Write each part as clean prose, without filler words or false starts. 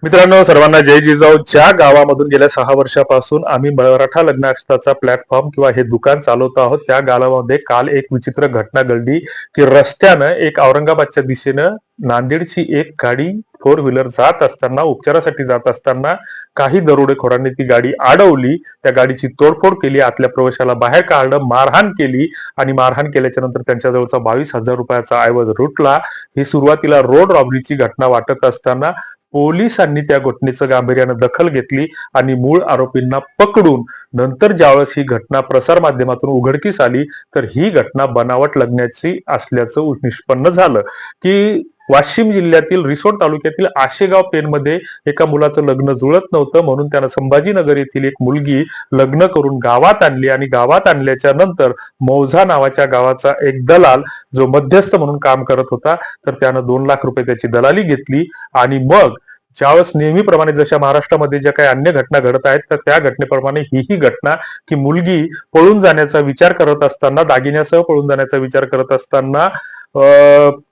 मित्रांनो, सर्वांना जय जिजाऊ. ज्या गावामधून गेल्या 6 वर्षापासून आम्ही मराठा लग्नाचा प्लॅटफॉर्म किंवा हे दुकान चालवतो आहोत, त्या गावामध्ये काल एक विचित्र घटना घडली की रस्त्यानं एक औरंगाबादच्या दिशेनं नांदेडची एक गाडी फोर व्हीलर जात असताना, उपचारासाठी जात असताना काही दरोडेखोरांनी ती गाडी अडवली. त्या गाडीची तोडफोड केली, आतल्या प्रवेशाला बाहेर काढलं, मारहाण केली आणि मारहाण केल्याच्या नंतर त्यांच्याजवळचा 22,000 रुपयाचा ऐवज लुटला. ही सुरुवातीला रोड रॉबरीची घटना वाटत असताना पोलिसांनी त्या घटनेचं गांभीर्यानं दखल घेतली आणि मूळ आरोपींना पकडून नंतर ज्यावेळेस ही घटना प्रसार माध्यमातून उघडकीस आली, तर ही घटना बनावट लग्नाची असल्याचं निष्पन्न झालं की वाशिम जिल्ह्यातील रिसोड तालुक्यातील आशेगाव पेनमध्ये एका मुलाचं लग्न जुळत नव्हतं, म्हणून त्यानं संभाजीनगर येथील एक मुलगी लग्न करून गावात आणली आणि गावात आणल्याच्या नंतर मौझा नावाच्या गावाचा एक दलाल जो मध्यस्थ म्हणून काम करत होता, तर त्यानं 2 लाख रुपये त्याची दलाली घेतली आणि मग ज्यावेळेस नेहमीप्रमाणे जशा महाराष्ट्रामध्ये ज्या काही अन्य घटना घडत आहेत, तर त्या घटनेप्रमाणे ही घटना की मुलगी पळून जाण्याचा विचार करत असताना, दागिन्यासह पळून जाण्याचा विचार करत असताना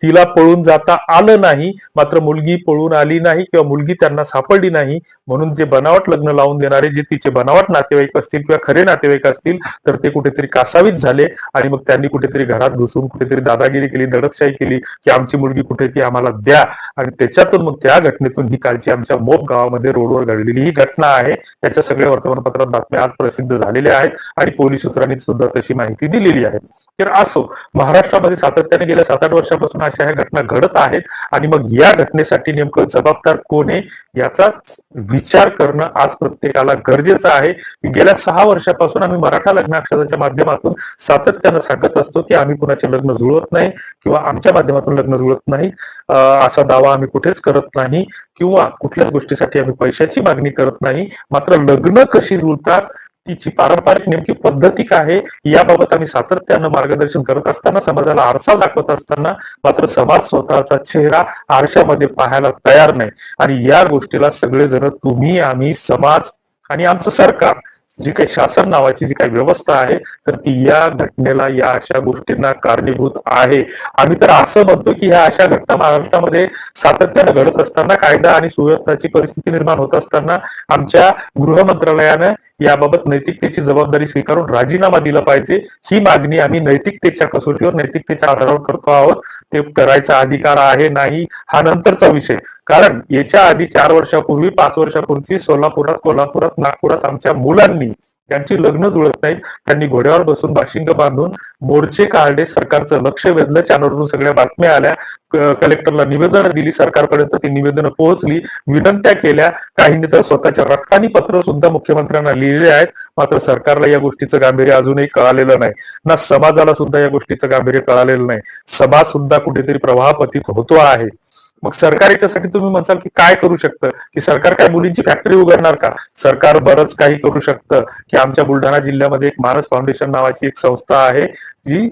तिला पळून जाता आलं नाही, मात्र मुलगी पळून आली नाही किंवा मुलगी त्यांना सापडली नाही. म्हणून जे बनावट लग्न लावून देणारे जे तिचे बनावट नातेवाईक असतील किंवा खरे नातेवाईक असतील, तर ते कुठेतरी कासावीस झाले आणि मग त्यांनी कुठेतरी घरात घुसून कुठेतरी दादागिरी केली, दडपशाही केली की आमची मुलगी कुठे ती आम्हाला द्या. आणि त्याच्यातून मग त्या घटनेतून ही कालची आमच्या मोप गावामध्ये रोडवर घडलेली ही घटना आहे. त्याच्या सगळ्या वर्तमानपत्रात बातम्या आज प्रसिद्ध झालेल्या आहेत आणि पोलीस सूत्रांनी सुद्धा तशी माहिती दिलेली आहे. तर असो, महाराष्ट्रामध्ये सातत्याने गेल्या 7-8 वर्षापासून अशा ह्या घटना घडत आहेत आणि मग या घटनेसाठी नेमकं जबाबदार कोण आहे याचाच विचार करणं आज प्रत्येकाला गरजेचं आहे. गेल्या 6 वर्षापासून आम्ही मराठा लग्न अक्षराच्या माध्यमातून सातत्यानं सांगत असतो की आम्ही कुणाचे लग्न जुळवत नाही किंवा आमच्या माध्यमातून लग्न जुळत नाही असा दावा आम्ही कुठेच करत नाही किंवा कुठल्याच गोष्टीसाठी आम्ही पैशाची मागणी करत नाही. मात्र लग्न कशी जुळतात, तिची पारंपरिक नेमकी पद्धती काय आहे याबाबत आम्ही सातत्यानं मार्गदर्शन करत असताना, समाजाला आरसा दाखवत असताना मात्र समाज स्वतःचा चेहरा आरशामध्ये पाहायला तयार नाही. आणि या गोष्टीला सगळेजण, तुम्ही, आम्ही, समाज आणि आमचं सरकार, जी काही शासन नावाची जी काही व्यवस्था आहे, तर ती या घटनेला, या अशा गोष्टींना कारणीभूत आहे. आम्ही तर असं म्हणतो की ह्या अशा घटना महाराष्ट्रामध्ये सातत्यानं घडत असताना, कायदा आणि सुव्यवस्थेची परिस्थिती निर्माण होत असताना आमच्या गृह मंत्रालयानं याबाबत नैतिकतेची जबाबदारी स्वीकारून राजीनामा दिला पाहिजे. ही मागणी आम्ही नैतिकतेच्या कसोटीवर, नैतिकतेच्या आधारावर करतो आहोत. ते करायचा अधिकार आहे नाही हा नंतरचा विषय. कारण याच्या आधी 4 वर्षापूर्वी, 5 वर्षापूर्वी सोलापुरात, कोल्हापुरात, नागपुरात आमच्या मुलांनी, त्यांची लग्न जुळत नाहीत, त्यांनी घोड्यावर बसून बाशिंग बांधून मोर्चे काढले, सरकारचं लक्ष वेधलं, चॅनलवरून सगळ्या बातम्या आल्या, कलेक्टरला निवेदन दिली, सरकारपर्यंत ती निवेदनं पोहोचली, विनंत्या केल्या, काहींनी तर स्वतःच्या रक्तानी पत्र सुद्धा मुख्यमंत्र्यांना लिहिले आहेत. मात्र सरकारला या गोष्टीचं गांभीर्य अजूनही कळालेलं नाही, ना समाजाला सुद्धा या गोष्टीचं गांभीर्य कळालेलं नाही. समाज सुद्धा कुठेतरी प्रवाहपतीत होतो आहे. मग सरकार याच्यासाठी, तुम्ही म्हणसाल की काय करू शकतं, की सरकार काय मुलींची फॅक्टरी उघडणार का? सरकार बरंच काही करू शकतं. की आमच्या बुलढाणा जिल्ह्यामध्ये एक मानस फाउंडेशन नावाची एक संस्था आहे, जी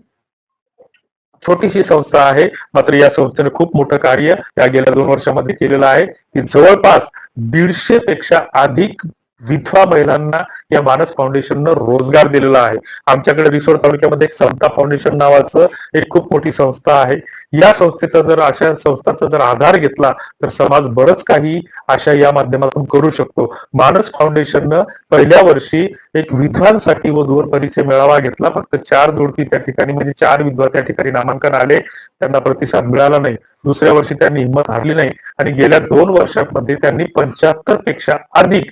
छोटीशी संस्था आहे, मात्र या संस्थेने खूप मोठं कार्य या गेल्या 2 वर्षामध्ये केलेलं आहे, की जवळपास 150 पेक्षा अधिक विधवा महिलांना या मानस फाउंडेशननं रोजगार दिलेला आहे. आमच्याकडे रिसोड तालुक्यामध्ये एक समता फाउंडेशन नावाचं एक खूप मोठी संस्था आहे. या संस्थेचा जर, अशा संस्थांचा जर आधार घेतला तर समाज बरंच काही अशा या माध्यमातून करू शकतो. मानस फाउंडेशननं पहिल्या वर्षी एक विधवांसाठी वधूवर परिचय मेळावा घेतला. फक्त 4 जोडपी त्या ठिकाणी, म्हणजे 4 विधवा त्या ठिकाणी नामांकन आले, त्यांना प्रतिसाद मिळाला नाही. दुसऱ्या वर्षी त्यांनी हिंमत हारली नाही आणि गेल्या 2 वर्षांमध्ये त्यांनी 75 पेक्षा अधिक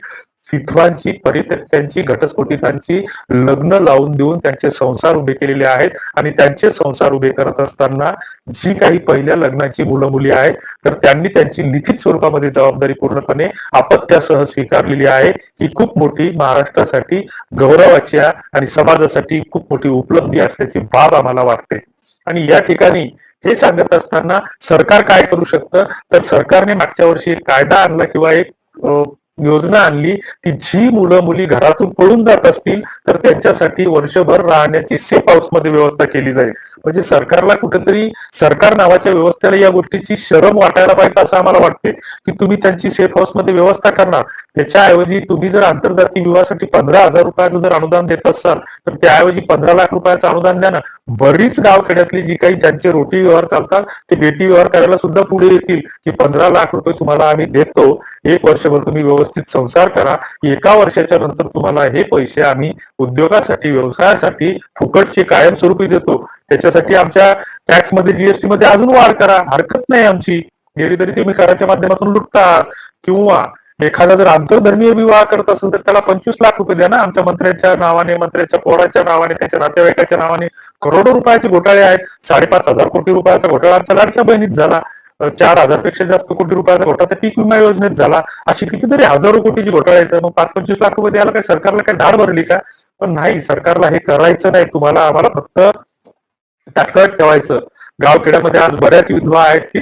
विधवांची, परित्यक्त्यांची, घटस्फोटितांची लग्न लावून देऊन त्यांचे संसार उभे केलेले आहेत. आणि त्यांचे संसार उभे करत असताना जी काही पहिल्या लग्नाची मुलं मुली आहेत, तर त्यांनी त्यांची लिखित स्वरूपामध्ये जबाबदारी पूर्णपणे अपत्यासह स्वीकारलेली आहे. ही खूप मोठी महाराष्ट्रासाठी गौरवाची आणि समाजासाठी खूप मोठी उपलब्धी असल्याची बाब आम्हाला वाटते. आणि या ठिकाणी हे सांगत असताना सरकार काय करू शकतं, तर सरकारने मागच्या वर्षी एक कायदा आणला किंवा एक योजना आणली की जी मुलं मुली घरातून पळून जात असतील तर त्यांच्यासाठी वर्षभर राहण्याची सेफ हाऊस मध्ये व्यवस्था केली जाईल. म्हणजे सरकारला कुठेतरी सरकार नावाच्या व्यवस्थेला या गोष्टीची शरम वाटायला पाहिजे असं आम्हाला वाटते, की तुम्ही त्यांची सेफ हाऊसमध्ये व्यवस्था करणार. त्याच्याऐवजी तुम्ही जर आंतरजातीय विवाहासाठी 15,000 रुपयाचं जर अनुदान देत असाल, तर त्याऐवजी 15 लाख रुपयाचं अनुदान द्या ना. बरीच गावखेड्यातली जी काही ज्यांचे रोटी व्यवहार चालतात, ते बेटी व्यवहार करायला सुद्धा पुढे येतील, की 15 लाख रुपये तुम्हाला आम्ही देतो, 1 वर्षभर तुम्ही व्यवस्थित संसार करा, 1 वर्षाच्या नंतर तुम्हाला हे पैसे आम्ही उद्योगासाठी व्यवसायासाठी फुकटचे कायमस्वरूपी देतो. त्याच्यासाठी आमच्या टॅक्स मध्ये जीएसटी मध्ये अजून वाढ करा, हरकत नाही आमची. गेली तरी तुम्ही कराच्या माध्यमातून लुटतात. किंवा एखादा जर आंतरधर्मीय विवाह करत असेल तर त्याला 25 लाख रुपये द्या ना. आमच्या मंत्र्याच्या नावाने, मंत्र्याच्या पोराच्या नावाने, त्याच्या नातेवाईकाच्या नावाने करोडो रुपयाचे घोटाळे आहेत. 5,500 कोटी रुपयाचा घोटाळा आमच्या लाडक्या बहिणीत झाला. 4,000 पेक्षा जास्त कोटी रुपयाचा घोटाळा पीक विमा योजनेत झाला. अशी कितीतरी हजारो कोटीची घोटाळे आहेत. मग 5-25 लाख रुपये द्यायला काय सरकारला काय धाड भरली का? पण नाही, सरकारला हे करायचं नाही. तुम्हाला आम्हाला फक्त ताकद ठेवायचं. गावखेड्यामध्ये आज बऱ्याच विधवा आहेत की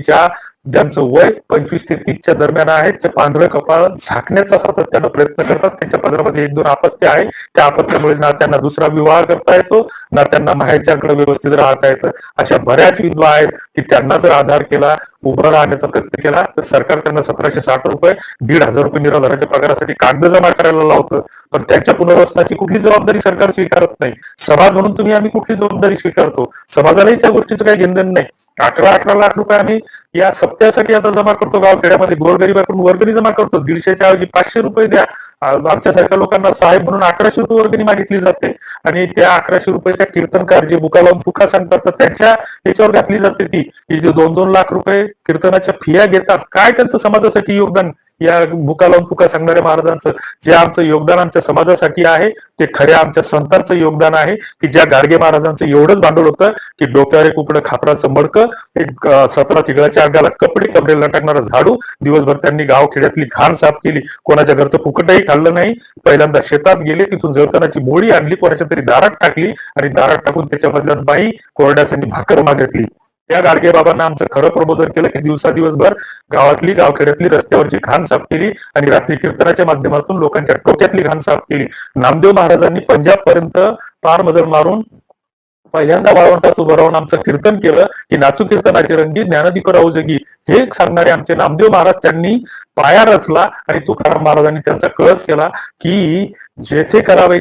ज्यांचं वय 25 ते 30च्या दरम्यान आहे. ते पांढरं कपाळ झाकण्याचा सातत्यानं प्रयत्न करतात. त्यांच्या पदरामध्ये 1-2 अपत्य आहे. त्या अपत्यामुळे ना त्यांना दुसरा विवाह करता येतो, ना त्यांना माहेरच्याकडे व्यवस्थित राहता येतं. अशा बऱ्याच विधवा आहेत की त्यांना जर आधार केला, उभं राहण्याचा प्रयत्न केला, तर सरकार त्यांना 1,760 रुपये, 1,500 रुपये निराधाराच्या पगारासाठी कागद जमा करायला लावतं. पण त्यांच्या पुनर्वसनाची कुठली जबाबदारी सरकार स्वीकारत नाही. समाज म्हणून तुम्ही आम्ही कुठली जबाबदारी स्वीकारतो? समाजालाही त्या गोष्टीचं काही घेणदेण नाही. 11 लाख रुपये आम्ही या सप्त्यासाठी आता जमा करतो. गावखेड्यामध्ये गोरगरिबाकडून वर्गणी जमा करतो. 150च्या ऐवजी 500 रुपये द्या. आमच्यासारख्या लोकांना साहेब म्हणून 1100 रुपये वर्गणी मागितली जाते. आणि त्या 1100 रुपये त्या कीर्तनकार जे बुका लावून फुका सांगतात, तर त्यांच्या याच्यावर घातली जाते ती, की जे 2-2 लाख रुपये कीर्तनाच्या फिया घेतात. काय त्यांचं समाजासाठी योगदान? या बुका लावून फुका सांगणाऱ्या महाराजांचं जे आमचं योगदान आमच्या समाजासाठी आहे, ते खऱ्या आमच्या संतांचं योगदान आहे. की ज्या गाडगे महाराजांचं एवढंच भांडवल होतं की डोक्यावर एक उपडं खापराचं मडकं, एक 17 तिघळाच्या अंगाला कपडे, कपडे लटकणारा झाडू, दिवसभर त्यांनी गावखेड्यातली घाण साफ केली. कोणाच्या घरचं फुकटही खाल्लं नाही. पहिल्यांदा शेतात गेले, तिथून जळतनाची मोळी आणली, कोणाच्या तरी दारात टाकली आणि दारात टाकून त्याच्या बदल्यात बाई कोरड्यासाठी भाकर मागितली. त्या गाडगे बाबांना आमचं खरं प्रबोधन केलं की दिवसभर गावातली, गावखेड्यातली, रस्त्यावरची घाण साफ केली आणि रात्री कीर्तनाच्या माध्यमातून लोकांच्या डोक्यातली घाण साफ केली. नामदेव महाराजांनी पंजाब पर्यंत पार नजर मारून पहिल्यांदा वाळवंटात उभं राहून आमचं कीर्तन केलं की नाचू कीर्तनाचे रंगी ज्ञानदीप राहू जगी, हे सांगणारे आमचे नामदेव महाराज त्यांनी पाया रचला. आणि तुकाराम महाराजांनी त्यांचा कळस केला की जेथे करावे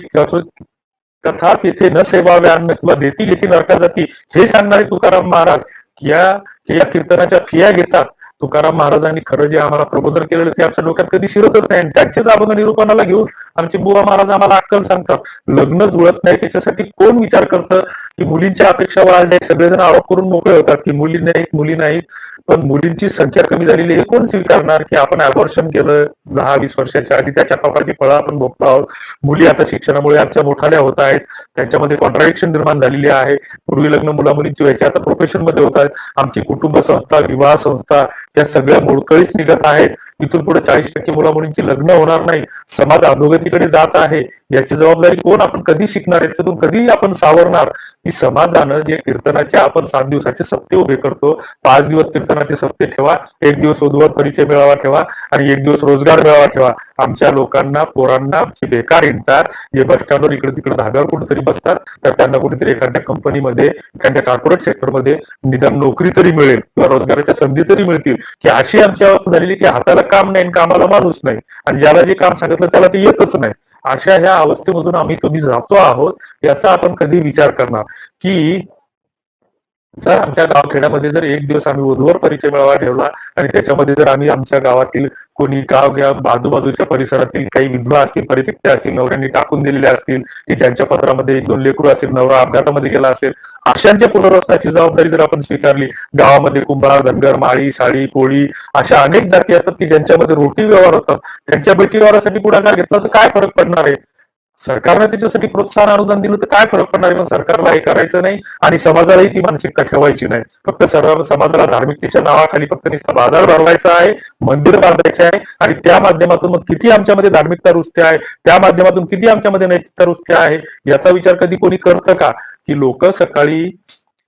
कथा तेथे न सेवावे अन्न किंवा देती घेती नरका जाती, हे सांगणारे तुकाराम महाराज या कीर्तनाच्या फिया घेतात. तुकाराम महाराजांनी खरं जे आम्हाला प्रबोधन केलेलं ते आमच्या डोक्यात कधी शिरतच नाही. त्यांचेच अभंग निरूपणाला घेऊन आमचे बुवा महाराज आम्हाला अक्कल सांगतात. लग्न जुळत नाही त्याच्यासाठी कोण विचार करतं की मुलींच्या अपेक्षा वाढल्या, सगळेजण आरोप करून मोकळे होतात की मुली नाहीत. पण मुलींची संख्या कमी झालेली हे कोण स्वीकारणार की आपण अबॉर्शन केलं 10-20 वर्षाच्या आधी, त्याच्या पापाची फळं आपण भोगतो आहोत. मुली आता शिक्षणामुळे आमच्या मोठाल्या होत आहेत, त्यांच्यामध्ये कॉन्ट्राडिक्शन निर्माण झालेली आहे. पूर्वी लग्न मुला मुलींची व्हायची, आता प्रोफेशन मध्ये होत आहेत. आमची कुटुंब संस्था, विवाह संस्था या सगळ्या मोडकळीस निघत आहेत. इथून पुढे 40% मुला मुलींची लग्न होणार नाही. समाज अधोगतीकडे जात आहे. याची जबाबदारी कोण? आपण कधी शिकणार? याच्यातून कधी आपण सावरणार? की समाजानं जे कीर्तनाचे आपण 7 दिवसाचे सप्ते उभे करतो, 5 दिवस कीर्तनाचे सप्ते ठेवा, 1 दिवस उद्वत परिचय मेळावा ठेवा आणि 1 दिवस रोजगार मेळावा ठेवा. आमच्या लोकांना, पोरांना जे बेकार हिंडतात, जे बस स्टँडवर इकडे तिकडे धाब्यावर कुठेतरी बसतात, तर त्यांना कुठेतरी एखाद्या कंपनीमध्ये, एखाद्या कॉर्पोरेट सेक्टरमध्ये निदान नोकरी तरी मिळेल किंवा रोजगाराच्या संधी तरी मिळतील. की अशी आमची अवस्था झालेली की हाताला काम नाही, कामाला माणूस नाही, आणि ज्याला जे काम सांगितलं त्याला ते येतच नाही. अशा ह्या अवस्थेमधून तुम्ही जातो आहोत, याचा आपण कधी विचार करणार? की जर आमच्या गावखेड्यामध्ये जर 1 दिवस आम्ही वधूवर परिचय मेळावा ठेवला आणि त्याच्यामध्ये जर आम्ही आमच्या गावातील कोणी आजूबाजूच्या परिसरातील काही विधवा असतील, परित्यक्त्या असतील, नवऱ्यांनी टाकून दिलेल्या असतील, की ज्यांच्या पत्रामध्ये 1-2 लेकरू असतील, नवरा अपघातामध्ये गेला असेल, अशांच्या पुनर्वसनाची जबाबदारी जर आपण स्वीकारली. गावामध्ये कुंभार, धनगर, माळी, साडी, कोळी अशा अनेक जाती असतात की ज्यांच्यामध्ये रोटी व्यवहार होतात. त्यांच्या बेटी व्यवहारासाठी पुढाकार घेतला तर काय फरक पडणार आहे? सरकारने त्याच्यासाठी प्रोत्साहन अनुदान दिलं तर काय फरक पडणार आहे? पण सरकारला हे करायचं नाही आणि समाजालाही ती मानसिकता ठेवायची नाही. फक्त सर्व समाजाला धार्मिकतेच्या नावाखाली फक्त नुसता बाजार भरवायचा आहे, मंदिर बांधायचे आहे, आणि त्या माध्यमातून मग किती आमच्यामध्ये धार्मिकता रुजते आहे, त्या माध्यमातून किती आमच्यामध्ये नैतिकता रुजते आहे, याचा विचार कधी कोणी करतं का? की लोक सकाळी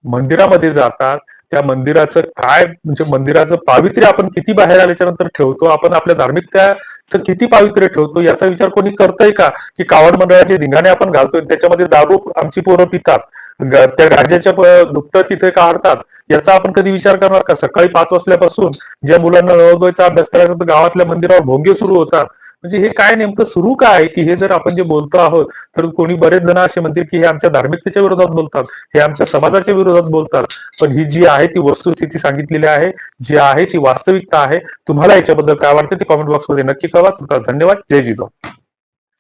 मंदिरामध्ये जातात, त्या मंदिराचं काय म्हणजे मंदिराचं पावित्र्य आपण किती बाहेर आल्याच्या नंतर ठेवतो, आपण आपल्या धार्मिकतेचं किती पावित्र्य ठेवतो, याचा विचार कोणी करतंय का? की कावड मंडळाचे धिंगाणे आपण घालतोय, त्याच्यामध्ये दारू आमची पोरं पितात. त्या गांजाच्या दुपटं तिथे काढतात, याचा आपण कधी विचार करणार का? सकाळी 5 वाजल्यापासून ज्या मुलांना नवोदयचा अभ्यास करायचा तर गावातल्या मंदिरावर भोंगे सुरू होतात. म्हणजे हे काय नेमकं सुरू काय आहे, की हे जर आपण जे बोलतो आहोत, तर कोणी बरेच जण असे म्हणतील, की हे आमच्या धार्मिकतेच्या विरोधात बोलतात, हे आमच्या समाजाच्या विरोधात बोलतात. पण ही जी आहे ती वस्तुस्थिती सांगितलेली आहे, जी आहे ती वास्तविकता आहे. तुम्हाला याच्याबद्दल काय वाटतं ते कॉमेंट बॉक्समध्ये नक्की कळवा. धन्यवाद. जय जिजाऊ.